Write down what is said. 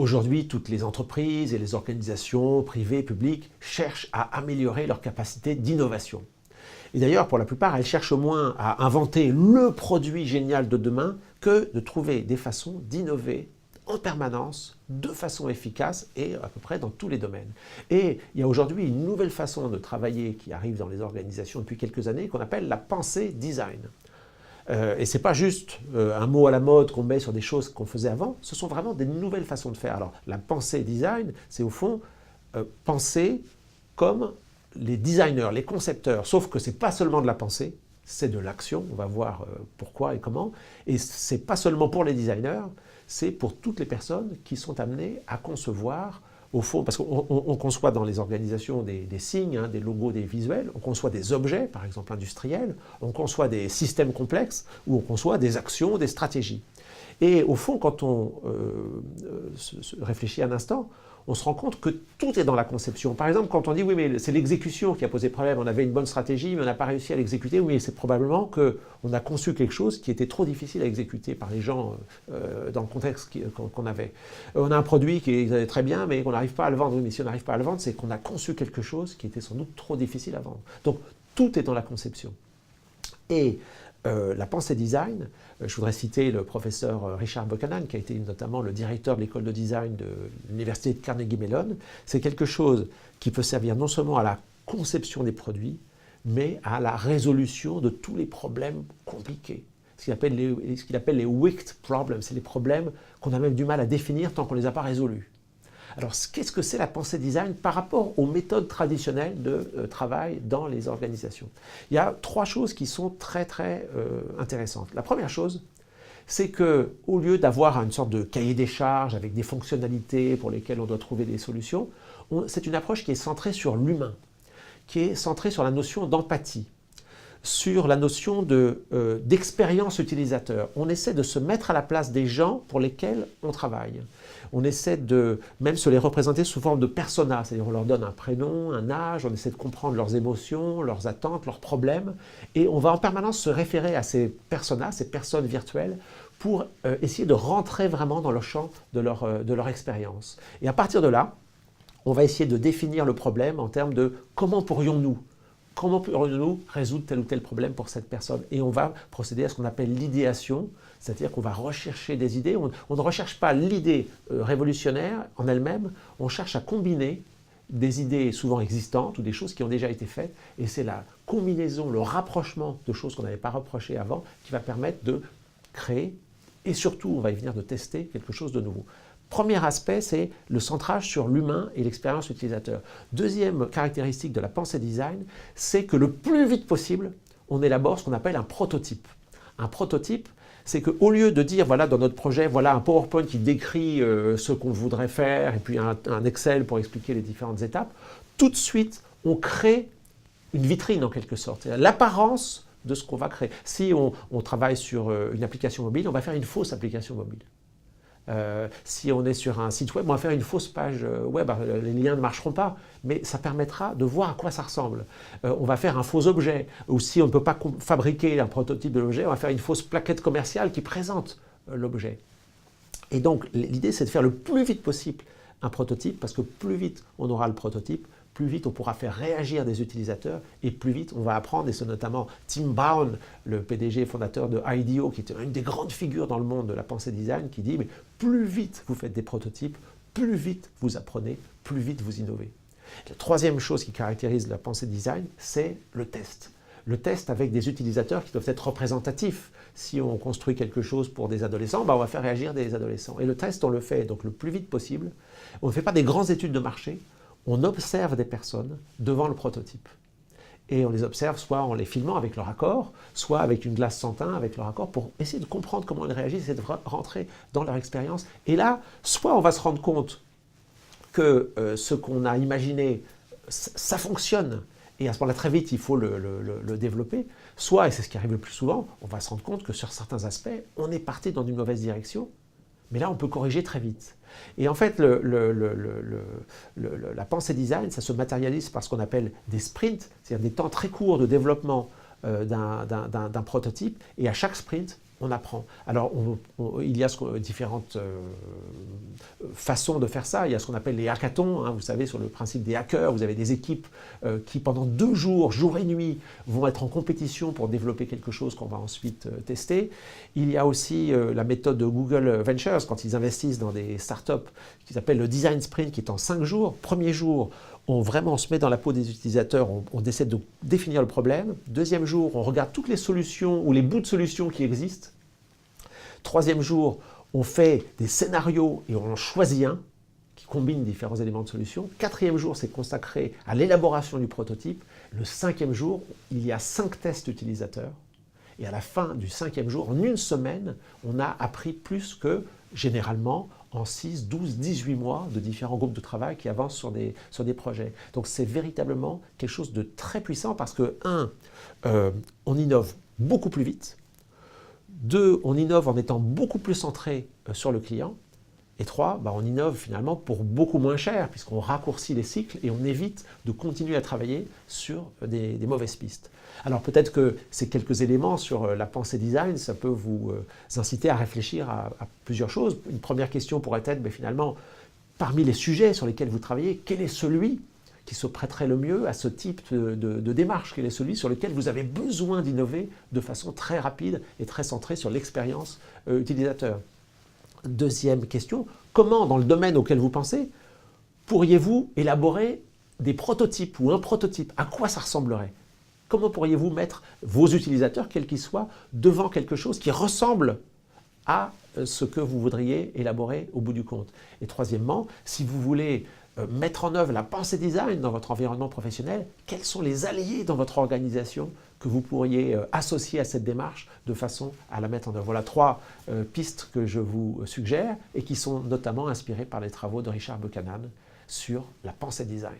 Aujourd'hui, toutes les entreprises et les organisations privées, publiques, cherchent à améliorer leur capacité d'innovation. Et d'ailleurs, pour la plupart, elles cherchent au moins à inventer le produit génial de demain que de trouver des façons d'innover en permanence, de façon efficace et à peu près dans tous les domaines. Et il y a aujourd'hui une nouvelle façon de travailler qui arrive dans les organisations depuis quelques années qu'on appelle la pensée design. Et ce n'est pas juste un mot à la mode qu'on met sur des choses qu'on faisait avant, ce sont vraiment des nouvelles façons de faire. Alors la pensée design, c'est au fond penser comme les designers, les concepteurs, sauf que ce n'est pas seulement de la pensée, c'est de l'action, on va voir pourquoi et comment, et ce n'est pas seulement pour les designers, c'est pour toutes les personnes qui sont amenées à concevoir, au fond, parce qu'on conçoit dans les organisations des signes, des logos, des visuels, on conçoit des objets, par exemple industriels, on conçoit des systèmes complexes, ou on conçoit des actions, des stratégies. Et au fond, quand on réfléchit un instant, on se rend compte que tout est dans la conception. Par exemple, quand on dit « oui, mais c'est l'exécution qui a posé problème, on avait une bonne stratégie, mais on n'a pas réussi à l'exécuter », oui, c'est probablement qu'on a conçu quelque chose qui était trop difficile à exécuter par les gens dans le contexte qu'on avait. On a un produit qui est très bien, mais qu'on n'arrive pas à le vendre. Oui, mais si on n'arrive pas à le vendre, c'est qu'on a conçu quelque chose qui était sans doute trop difficile à vendre. Donc, tout est dans la conception. Et la pensée design, je voudrais citer le professeur Richard Buchanan, qui a été notamment le directeur de l'école de design de l'université de Carnegie Mellon. C'est quelque chose qui peut servir non seulement à la conception des produits, mais à la résolution de tous les problèmes compliqués. Ce qu'il appelle les wicked problems, c'est les problèmes qu'on a même du mal à définir tant qu'on ne les a pas résolus. Alors, qu'est-ce que c'est la pensée design par rapport aux méthodes traditionnelles de travail dans les organisations? Il y a trois choses qui sont très intéressantes. La première chose, c'est qu'au lieu d'avoir une sorte de cahier des charges avec des fonctionnalités pour lesquelles on doit trouver des solutions, c'est une approche qui est centrée sur l'humain, qui est centrée sur la notion d'empathie, sur la notion d'expérience utilisateur. On essaie de se mettre à la place des gens pour lesquels on travaille. On essaie de même se les représenter sous forme de personas, c'est-à-dire on leur donne un prénom, un âge, on essaie de comprendre leurs émotions, leurs attentes, leurs problèmes, et on va en permanence se référer à ces personas, ces personnes virtuelles, pour essayer de rentrer vraiment dans le champ de leur expérience. Et à partir de là, on va essayer de définir le problème en termes de comment pourrions-nous résoudre tel ou tel problème pour cette personne. Et on va procéder à ce qu'on appelle l'idéation, c'est-à-dire qu'on va rechercher des idées. On ne recherche pas l'idée révolutionnaire en elle-même, on cherche à combiner des idées souvent existantes ou des choses qui ont déjà été faites. Et c'est la combinaison, le rapprochement de choses qu'on n'avait pas reprochées avant qui va permettre de créer, et surtout, on va y venir de tester quelque chose de nouveau. Premier aspect, c'est le centrage sur l'humain et l'expérience utilisateur. Deuxième caractéristique de la pensée design, c'est que le plus vite possible, on élabore ce qu'on appelle un prototype. Un prototype, c'est qu'au lieu de dire, voilà, dans notre projet, voilà un PowerPoint qui décrit ce qu'on voudrait faire, et puis un Excel pour expliquer les différentes étapes, tout de suite, on crée une vitrine en quelque sorte. L'apparence de ce qu'on va créer. Si on travaille sur une application mobile, on va faire une fausse application mobile. Si on est sur un site web, on va faire une fausse page web, les liens ne marcheront pas, mais ça permettra de voir à quoi ça ressemble. On va faire un faux objet, ou si on ne peut pas fabriquer un prototype de l'objet, on va faire une fausse plaquette commerciale qui présente l'objet. Et donc l'idée, c'est de faire le plus vite possible un prototype, parce que plus vite on aura le prototype, plus vite on pourra faire réagir des utilisateurs et plus vite on va apprendre, et c'est notamment Tim Brown, le PDG et fondateur de IDEO, qui est une des grandes figures dans le monde de la pensée design, qui dit mais plus vite vous faites des prototypes, plus vite vous apprenez, plus vite vous innovez. La troisième chose qui caractérise la pensée design, c'est le test. Le test avec des utilisateurs qui doivent être représentatifs. Si on construit quelque chose pour des adolescents, on va faire réagir des adolescents. Et le test, on le fait donc le plus vite possible. On ne fait pas des grandes études de marché, on observe des personnes devant le prototype. Et on les observe soit en les filmant avec leur accord, soit avec une glace sans teint avec leur accord, pour essayer de comprendre comment ils réagissent et de rentrer dans leur expérience. Et là, soit on va se rendre compte que ce qu'on a imaginé, ça fonctionne, et à ce moment-là, très vite, il faut le développer. Soit, et c'est ce qui arrive le plus souvent, on va se rendre compte que sur certains aspects, on est parti dans une mauvaise direction, mais là, on peut corriger très vite. Et en fait, la pensée design, ça se matérialise par ce qu'on appelle des sprints, c'est-à-dire des temps très courts de développement d'un prototype, et à chaque sprint, on apprend. Alors, il y a différentes façons de faire ça. Il y a ce qu'on appelle les hackathons. Hein, vous savez, sur le principe des hackers, vous avez des équipes qui, pendant 2 jours, jour et nuit, vont être en compétition pour développer quelque chose qu'on va ensuite tester. Il y a aussi la méthode de Google Ventures, quand ils investissent dans des startups, qui s'appelle le Design Sprint, qui est en 5 jours. Premier jour, on se met dans la peau des utilisateurs, on essaie de définir le problème. Deuxième jour, on regarde toutes les solutions ou les bouts de solutions qui existent. Troisième jour, on fait des scénarios et on en choisit un qui combine différents éléments de solution. Quatrième jour, c'est consacré à l'élaboration du prototype. Le 5e jour, il y a 5 tests utilisateurs. Et à la fin du 5e jour, en 1 semaine, on a appris plus que, généralement, en 6, 12, 18 mois de différents groupes de travail qui avancent sur des projets. Donc c'est véritablement quelque chose de très puissant parce que, 1, on innove beaucoup plus vite. 2, on innove en étant beaucoup plus centré sur le client. Et 3, on innove finalement pour beaucoup moins cher puisqu'on raccourcit les cycles et on évite de continuer à travailler sur des mauvaises pistes. Alors peut-être que ces quelques éléments sur la pensée design, ça peut vous inciter à réfléchir à plusieurs choses. Une première question pourrait être, finalement, parmi les sujets sur lesquels vous travaillez, quel est celui qui se prêterait le mieux à ce type de démarche? Quel est celui sur lequel vous avez besoin d'innover de façon très rapide et très centrée sur l'expérience utilisateur? Deuxième question, comment, dans le domaine auquel vous pensez, pourriez-vous élaborer des prototypes ou un prototype? À quoi ça ressemblerait? Comment pourriez-vous mettre vos utilisateurs, quels qu'ils soient, devant quelque chose qui ressemble à ce que vous voudriez élaborer au bout du compte? Et troisièmement, si vous voulez mettre en œuvre la pensée design dans votre environnement professionnel, quels sont les alliés dans votre organisation que vous pourriez associer à cette démarche de façon à la mettre en œuvre? Voilà 3 pistes que je vous suggère et qui sont notamment inspirées par les travaux de Richard Buchanan sur la pensée design.